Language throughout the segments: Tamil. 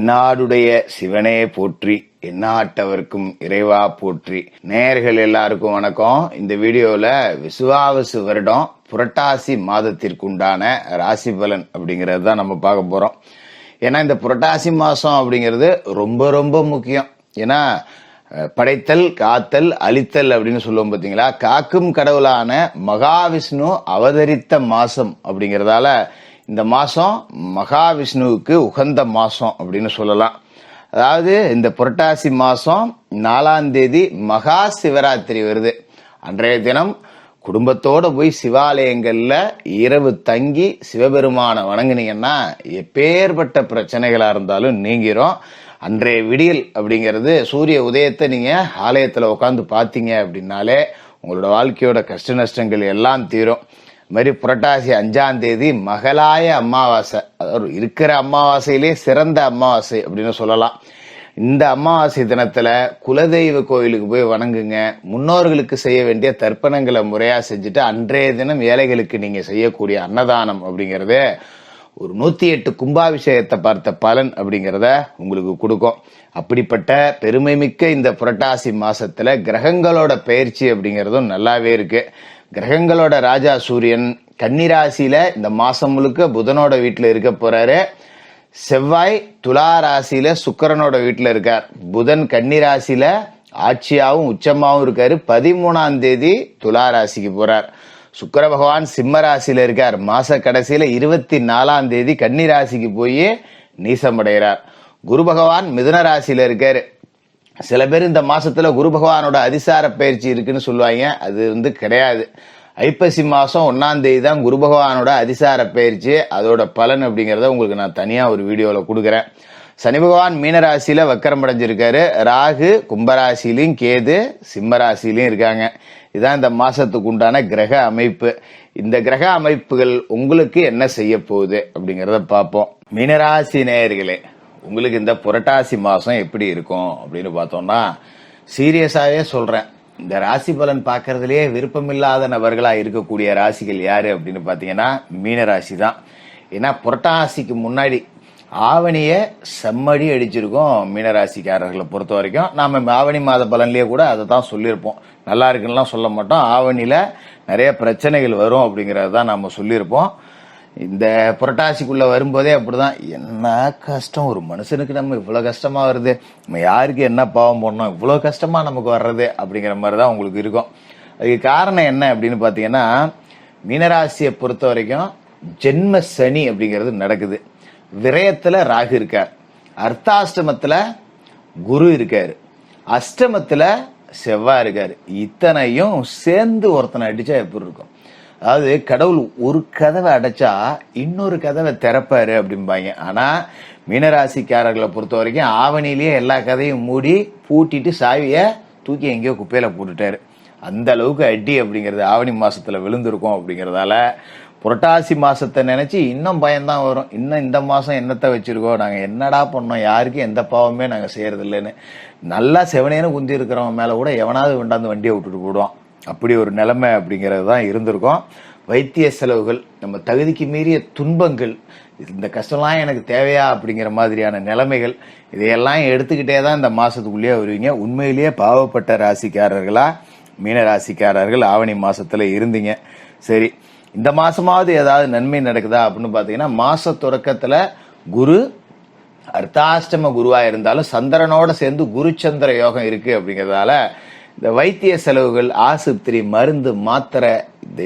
தென்னாடுடைய சிவனே போற்றி, எந்நாட்டவர்க்கும் இறைவா போற்றி. நேயர்கள் எல்லாருக்கும் வணக்கம். இந்த வீடியோல விசுவாவசு வருடம் புரட்டாசி மாதத்திற்குண்டான ராசி பலன் அப்படிங்கறது தான் நம்ம பார்க்க போறோம். ஏன்னா இந்த புரட்டாசி மாசம் அப்படிங்கிறது ரொம்ப ரொம்ப முக்கியம். ஏன்னா படைத்தல், காத்தல், அழித்தல் அப்படின்னு சொல்லுவோம் பாத்தீங்களா. காக்கும் கடவுளான மகாவிஷ்ணு அவதரித்த மாசம் அப்படிங்கறதால இந்த மாசம் மகாவிஷ்ணுவுக்கு உகந்த மாசம் அப்படின்னு சொல்லலாம். அதாவது இந்த புரட்டாசி மாசம் 4ஆம் தேதி மகா சிவராத்திரி வருது. அன்றைய தினம் குடும்பத்தோட போய் சிவாலயங்கள்ல இரவு தங்கி சிவபெருமான வணங்குனீங்கன்னா எப்பேற்பட்ட பிரச்சனைகளா இருந்தாலும் நீங்கிரும். அன்றைய விடியல் அப்படிங்கிறது சூரிய உதயத்தை நீங்க ஆலயத்துல உட்காந்து பாத்தீங்க அப்படின்னாலே உங்களோட வாழ்க்கையோட கஷ்ட நஷ்டங்கள் எல்லாம் தீரும். மாதிரி புரட்டாசி 5ஆம் தேதி மகளாய அமாவாசை, அதாவது இருக்கிற அமாவாசையிலே சிறந்த அமாவாசை அப்படின்னு சொல்லலாம். இந்த அமாவாசை தினத்துல குலதெய்வ கோயிலுக்கு போய் வணங்குங்க. முன்னோர்களுக்கு செய்ய வேண்டிய தர்ப்பணங்களை முறையா செஞ்சுட்டு அன்றைய தினம் ஏழைகளுக்கு நீங்க செய்யக்கூடிய அன்னதானம் அப்படிங்கறது ஒரு 108 கும்பாபிஷேகத்தை பார்த்த பலன் அப்படிங்கிறத உங்களுக்கு கொடுக்கும். அப்படிப்பட்ட பெருமை மிக்க இந்த புரட்டாசி மாசத்துல கிரகங்களோட பயிற்சி அப்படிங்கறதும் நல்லாவே இருக்கு. கிரகங்களோட ராஜா சூரியன் கன்னிராசியில இந்த மாசம் முழுக்க புதனோட வீட்டுல இருக்க போறாரு. செவ்வாய் துலா ராசியில சுக்கிரனோட வீட்டுல இருக்கார். புதன் கன்னிராசியில ஆட்சியாவும் உச்சமாவும் இருக்காரு. 13ஆம் தேதி துலா ராசிக்கு போறார். சுக்கிர பகவான் சிம்ம ராசியில இருக்கார். மாச கடைசியில 24ஆம் தேதி கன்னிராசிக்கு போய் நீசமடைகிறார். குரு பகவான் மிதுன ராசியில இருக்காரு. சில பேர் இந்த மாசத்துல குரு பகவானோட அதிசார பயிற்சி இருக்குன்னு சொல்லுவாங்க. அது கிடையாது. ஐப்பசி மாசம் 1ஆம் தேதி தான் குரு பகவானோட அதிசார பயிற்சி. அதோட பலன் அப்படிங்கறத உங்களுக்கு நான் தனியா ஒரு வீடியோல கொடுக்குறேன். சனி பகவான் மீனராசியில வக்கரம் அடைஞ்சிருக்காரு. ராகு கும்பராசிலையும் கேது சிம்ம ராசிலையும் இருக்காங்க. இதான் இந்த மாசத்துக்கு உண்டான கிரக அமைப்பு. இந்த கிரக அமைப்புகள் உங்களுக்கு என்ன செய்ய போகுது அப்படிங்கறத பார்ப்போம். மீனராசி நேயர்களே, உங்களுக்கு இந்த புரட்டாசி மாசம் எப்படி இருக்கும் அப்படின்னு பார்த்தோம்னா, சீரியஸாவே சொல்றேன், இந்த ராசி பலன் பார்க்கறதுலயே விருப்பமில்லாத நபர்களா இருக்கக்கூடிய ராசிகள் யாரு அப்படின்னு பாத்தீங்கன்னா மீனராசி தான். ஏன்னா புரட்டாசிக்கு முன்னாடி ஆவணிய செம்மடி அடிச்சிருக்கோம் மீனராசிக்காரர்களை பொறுத்த வரைக்கும். நாம ஆவணி மாத பலன்லயே கூட அதை தான் சொல்லியிருப்போம். நல்லா இருக்குன்னா சொல்ல மாட்டோம். ஆவணியில நிறைய பிரச்சனைகள் வரும் அப்படிங்கறதான் நாம சொல்லியிருப்போம். இந்த புரட்டாசிக்குள்ள வரும்போதே அப்படிதான், என்ன கஷ்டம் ஒரு மனுஷனுக்கு, நம்ம இவ்வளவு கஷ்டமா வருது, நம்ம யாருக்கு என்ன பாவம் போடணும், இவ்வளவு கஷ்டமா நமக்கு வர்றது அப்படிங்கிற மாதிரிதான் உங்களுக்கு இருக்கும். அதுக்கு காரணம் என்ன அப்படின்னு பாத்தீங்கன்னா, மீனராசியை பொறுத்த வரைக்கும் ஜென்ம சனி அப்படிங்கிறது நடக்குது. விரயத்துல ராகு இருக்கார், அர்த்தாஷ்டமத்துல குரு இருக்காரு, அஷ்டமத்துல செவ்வாய் இருக்காரு. இத்தனையும் சேர்ந்து ஒருத்தனை அடிச்சா எப்படி இருக்கும்? அதாவது கடவுள் ஒரு கதவை அடைச்சா இன்னொரு கதவை திறப்பாரு அப்படிம்பாங்க. ஆனா மீனராசிக்காரர்களை பொறுத்த வரைக்கும் ஆவணிலேயே எல்லா கதையும் மூடி பூட்டிட்டு சாவிய தூக்கி எங்கேயோ குப்பையில போட்டுட்டாரு. அந்த அளவுக்கு அடி அப்படிங்கிறது ஆவணி மாசத்துல விழுந்திருக்கும். அப்படிங்கறதால புரட்டாசி மாசத்தை நினைச்சு இன்னும் பயம்தான் வரும். இன்னும் இந்த மாசம் என்னத்தை வச்சிருக்கோம், நாங்க என்னடா பண்ணோம், யாருக்கும் எந்த பாவமே நாங்க செய்யறது இல்லைன்னு நல்லா செவனேன்னு குந்தி இருக்கிறவங்க மேல கூட எவனாவது வேண்டாந்து வண்டியை விட்டுட்டு போடுவான். அப்படி ஒரு நிலைமை அப்படிங்கிறது தான் இருந்திருக்கும். வைத்திய செலவுகள், நம்ம தகுதிக்கு மீறிய துன்பங்கள், இந்த கஷ்டம்லாம் எனக்கு தேவையா அப்படிங்கிற மாதிரியான நிலைமைகள், இதையெல்லாம் எடுத்துக்கிட்டே தான் இந்த மாசத்துக்குள்ளேயே வருவீங்க. உண்மையிலேயே பாவப்பட்ட ராசிக்காரர்களா மீன ராசிக்காரர்கள் ஆவணி மாசத்துல இருந்தீங்க. சரி, இந்த மாசமாவது ஏதாவது நன்மை நடக்குதா அப்படின்னு பாத்தீங்கன்னா, மாச தொடக்கத்துல குரு அர்த்தாஷ்டம குருவா இருந்தாலும் சந்திரனோட சேர்ந்து குரு சந்திர யோகம் இருக்கு. அப்படிங்கறதால இந்த வைத்திய செலவுகள், ஆஸ்பத்திரி, மருந்து, மாத்திரை,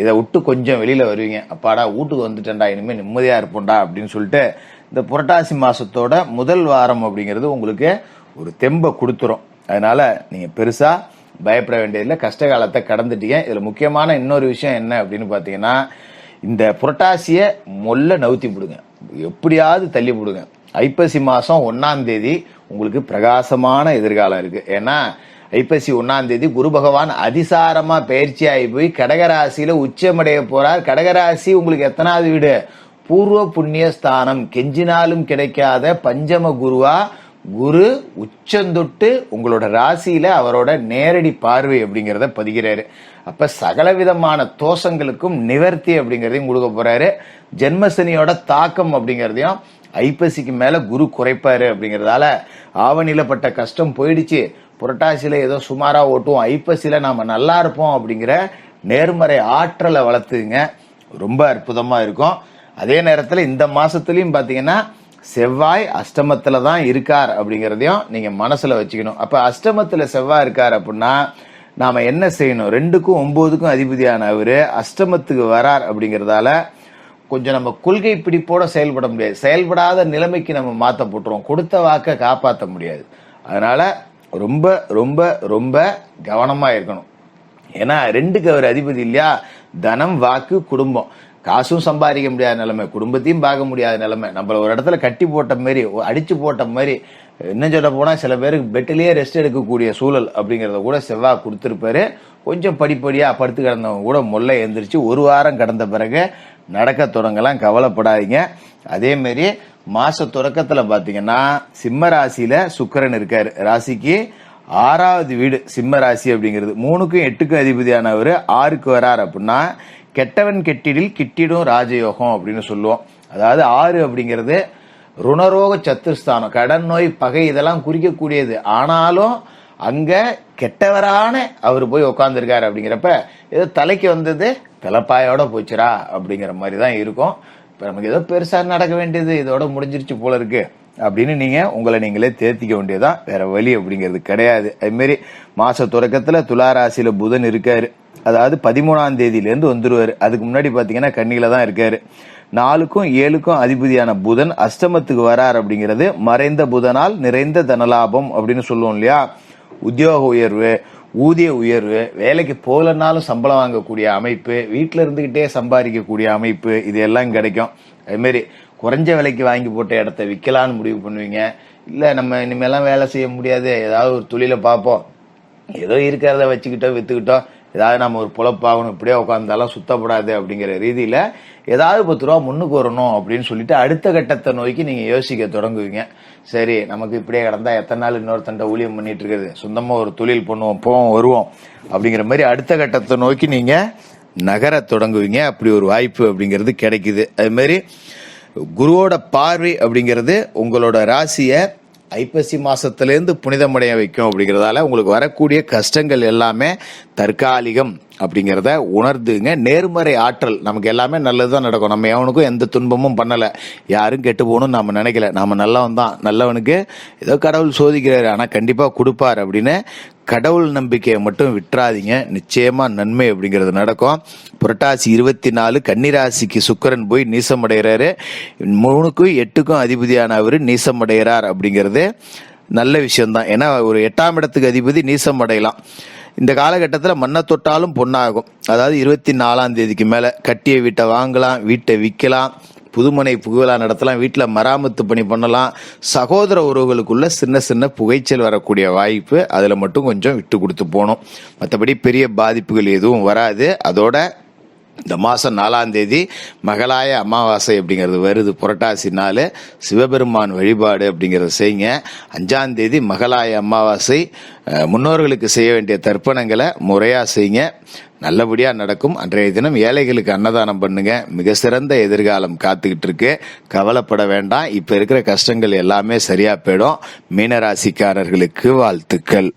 இதை விட்டு கொஞ்சம் வெளியில வருவீங்க. அப்பாடா வீட்டுக்கு வந்துட்டேன்டா, இனிமே நிம்மதியா இருப்போம்டா அப்படின்னு சொல்லிட்டு இந்த புரட்டாசி மாசத்தோட முதல் வாரம் அப்படிங்கிறது உங்களுக்கு ஒரு தெம்பை கொடுத்துரும். அதனால நீங்க பெருசா பயப்பட வேண்டியதில்லை. கஷ்ட காலத்தை கடந்துட்டீங்க. இதுல முக்கியமான இன்னொரு விஷயம் என்ன அப்படின்னு பாத்தீங்கன்னா, இந்த புரட்டாசிய மொல்ல நவுத்தி விடுங்க, எப்படியாவது தள்ளி விடுங்க. ஐப்பசி மாசம் 1ஆம் தேதி உங்களுக்கு பிரகாசமான எதிர்காலம் இருக்கு. ஏன்னா ஐப்பசி 1ஆம் தேதி குரு பகவான் அதிசாரமா பயிற்சி ஆகி போய் கடகராசியில உச்சமடைய போறார். கடகராசி உங்களுக்கு எத்தனாவது வீடு? பூர்வ புண்ணிய ஸ்தானம். கெஞ்சினாலும் கிடைக்காத பஞ்சம குருவா குரு உச்சந்தொட்டு உங்களோட ராசியில அவரோட நேரடி பார்வை அப்படிங்கறத பதிகிறாரு. அப்ப சகல விதமான தோஷங்களுக்கும் நிவர்த்தி அப்படிங்கறதையும் கொடுக்க போறாரு. ஜென்மசனியோட தாக்கம் அப்படிங்கறதையும் ஐப்பசிக்கு மேல குரு குறைப்பாரு அப்படிங்கறதால ஆவணியில பட்ட கஷ்டம் போயிடுச்சு, புரட்டாசியில ஏதோ சுமாரா ஓட்டுவோம், ஐப்பசியில நாம நல்லா இருப்போம் அப்படிங்கிற நேர்மறை ஆற்றலை வளர்த்துங்க. ரொம்ப அற்புதமா இருக்கும். அதே நேரத்துல இந்த மாசத்துலயும் பாத்தீங்கன்னா செவ்வாய் அஷ்டமத்துல தான் இருக்கார் அப்படிங்கறதையும் நீங்க மனசுல வச்சுக்கணும். அப்ப அஷ்டமத்துல செவ்வாய் இருக்கார் அப்படின்னா நாம என்ன செய்யணும்? 2க்கும் 9க்கும் அதிபதியான அவரு அஷ்டமத்துக்கு வரார் அப்படிங்கறதால கொஞ்சம் நம்ம கொள்கை பிடிப்போட செயல்பட முடியாது, செயல்படாத நிலைமைக்கு நம்ம மாத்த போட்டுருவோம், கொடுத்த வாக்க காப்பாற்ற முடியாது. அதனால ரொம்ப ரொம்ப ரொம்ப கவனமா இருக்கணும். ஏன்னா 2க்கு அவர் அதிபதி இல்லையா, தனம் வாக்கு குடும்பம், காசும் சம்பாதிக்க முடியாத நிலைமை, குடும்பத்தையும் பார்க்க முடியாத நிலைமை, நம்மள ஒரு இடத்துல கட்டி போட்ட மாதிரி அடிச்சு போட்ட மாதிரி, இன்னும் சொல்ல போனா சில பேருக்கு பெட்டிலேயே ரெஸ்ட் எடுக்கக்கூடிய சூழல் அப்படிங்கறத கூட செவ்வாய் கொடுத்திருப்பாரு. கொஞ்சம் படிப்படியா படுத்து கிடந்தவங்க கூட மொல்ல எந்திரிச்சு 1 வாரம் கடந்த பிறகு நடக்க தொடங்கலாம், கவலைப்படாதீங்க. அதே மாதிரி மாச தொடக்கத்துல பாத்தீங்கன்னா சிம்ம ராசியில சுக்கிரன் இருக்காரு, ராசிக்கு 6வது வீடு சிம்ம ராசி அப்படிங்கிறது. 3க்கும் 8க்கும் அதிபதியானவர் 6க்கு வரார் அப்படின்னா கெட்டவன் கெட்டிடில் கிட்டிடும் ராஜயோகம் அப்படின்னு சொல்லுவோம். அதாவது 6 அப்படிங்கிறது ருணரோக சத்துருஸ்தானம், கடன் நோய் பகை இதெல்லாம் குறிக்கக்கூடியது. ஆனாலும் அங்க கெட்டவரான அவர் போய் உட்கார்ந்துருக்காரு அப்படிங்கிறப்ப ஏதோ தலைக்கு வந்தது தலைப்பாயோட போச்சுரா அப்படிங்கிற மாதிரி தான் இருக்கும். இப்ப நமக்கு ஏதோ பெருசா நடக்க வேண்டியது இதோட முடிஞ்சிருச்சு போல இருக்கு அப்படின்னு நீங்க உங்களை நீங்களே தேர்த்திக்க வேண்டியதுதான், வேற வழி அப்படிங்கிறது கிடையாது. அது மாதிரி மாச தொடக்கத்துல துலா ராசியில புதன் இருக்காரு, அதாவது 13ஆம் தேதியிலேருந்து வந்துருவாரு. அதுக்கு முன்னாடி பாத்தீங்கன்னா கன்னியில தான் இருக்காரு. 4க்கும் 7க்கும் அதிபதியான புதன் அஷ்டமத்துக்கு வரார் அப்படிங்கிறது மறைந்த புதனால் நிறைந்த தனலாபம் அப்படின்னு சொல்லுவோம் இல்லையா. உத்தியோக உயர்வு, ஊதிய உயர்வு, வேலைக்கு போகலன்னாலும் சம்பளம் வாங்கக்கூடிய அமைப்பு, வீட்டுல இருந்துகிட்டே சம்பாதிக்கக்கூடிய அமைப்பு, இது எல்லாம் கிடைக்கும். அது மாதிரி குறைஞ்ச விலைக்கு வாங்கி போட்ட இடத்த விற்கலான்னு முடிவு பண்ணுவீங்க. இல்ல நம்ம இனிமேலாம் வேலை செய்ய முடியாது, ஏதாவது ஒரு தொழிலை பார்ப்போம், ஏதோ இருக்கிறத வச்சுக்கிட்டோம் வித்துக்கிட்டோம், ஏதாவது நம்ம ஒரு பொழப்பாகணும், இப்படியே உட்காந்தாலும் சுத்தப்படாது அப்படிங்கிற ரீதியில ஏதாவது 10 ரூபா முன்னுக்கு வரணும் அப்படின்னு சொல்லிட்டு அடுத்த கட்டத்தை நோக்கி நீங்க யோசிக்க தொடங்குவீங்க. சரி, நமக்கு இப்படியே கிடந்தா எத்தனை நாள் இன்னொருத்தண்ட ஊழியம் பண்ணிட்டு இருக்கிறது, சொந்தமா ஒரு தொழில் பண்ணுவோம், போவோம் வருவோம் அப்படிங்கிற மாதிரி அடுத்த கட்டத்தை நோக்கி நீங்க நகர தொடங்குவீங்க. அப்படி ஒரு வாய்ப்பு அப்படிங்கிறது கிடைக்குது. அது மாதிரி குருவோட பார்வை அப்படிங்கிறது உங்களோட ராசிய ஐப்பசி மாசத்திலேருந்து புனிதமடைய வைக்கும் அப்படிங்கறதால உங்களுக்கு வரக்கூடிய கஷ்டங்கள் எல்லாமே தற்காலிகம் அப்படிங்கிறத உணர்ந்துங்க. நேர்மறை ஆற்றல், நமக்கு எல்லாமே நல்லதுதான் நடக்கும், நம்ம எவனுக்கும் எந்த துன்பமும் பண்ணல, யாரும் கெட்டு போகணும்னு நாம நினைக்கல, நாம நல்லவன் தான், நல்லவனுக்கு ஏதோ கடவுள் சோதிக்கிறாரு ஆனா கண்டிப்பா கொடுப்பார் அப்படின்னு கடவுள் நம்பிக்கையை மட்டும் விட்டுறாதீங்க, நிச்சயமா நன்மை அப்படிங்கிறது நடக்கும். புரட்டாசி 24 கன்னிராசிக்கு சுக்கிரன் போய் நீசம் அடைகிறாரு, 3க்கும் 8க்கும் அதிபதியான அவரு நீசம் அடைகிறார் அப்படிங்கிறது நல்ல விஷயம்தான். ஏன்னா ஒரு 8ஆம் இடத்துக்கு அதிபதி நீசம் அடையலாம். இந்த காலகட்டத்தில் மண்ணை தொட்டாலும் பொண்ணாகும். அதாவது 24ஆம் தேதிக்கு மேல கட்டிய வீட்டை வாங்கலாம், வீட்டை விற்கலாம், புதுமனை புகழா நடத்தலாம், வீட்டில் மராமத்து பணி பண்ணலாம், சகோதர உறவுகளுக்குள்ள சின்ன சின்ன புகைச்சல் வரக்கூடிய வாய்ப்பு, அதில் மட்டும் கொஞ்சம் விட்டு கொடுத்து போகணும். மற்றபடி பெரிய பாதிப்புகள் எதுவும் வராது. அதோட இந்த மாதம் 4ஆம் தேதி மகளாய அமாவாசை அப்படிங்கிறது வருது, புரட்டாசி 4, சிவபெருமான் வழிபாடு அப்படிங்கிறத செய்யுங்க. 5ஆம் தேதி மகளாய அமாவாசை, முன்னோர்களுக்கு செய்ய வேண்டிய தர்ப்பணங்களை முறையாக செய்யுங்க, நல்லபடியாக நடக்கும். அன்றைய தினம் ஏழைகளுக்கு அன்னதானம் பண்ணுங்க, மிக சிறந்த எதிர்காலம் காத்துக்கிட்டு இருக்கு, கவலைப்பட வேண்டாம். இப்போ இருக்கிற கஷ்டங்கள் எல்லாமே சரியா போயிடும். மீனராசிக்காரர்களுக்கு வாழ்த்துக்கள்.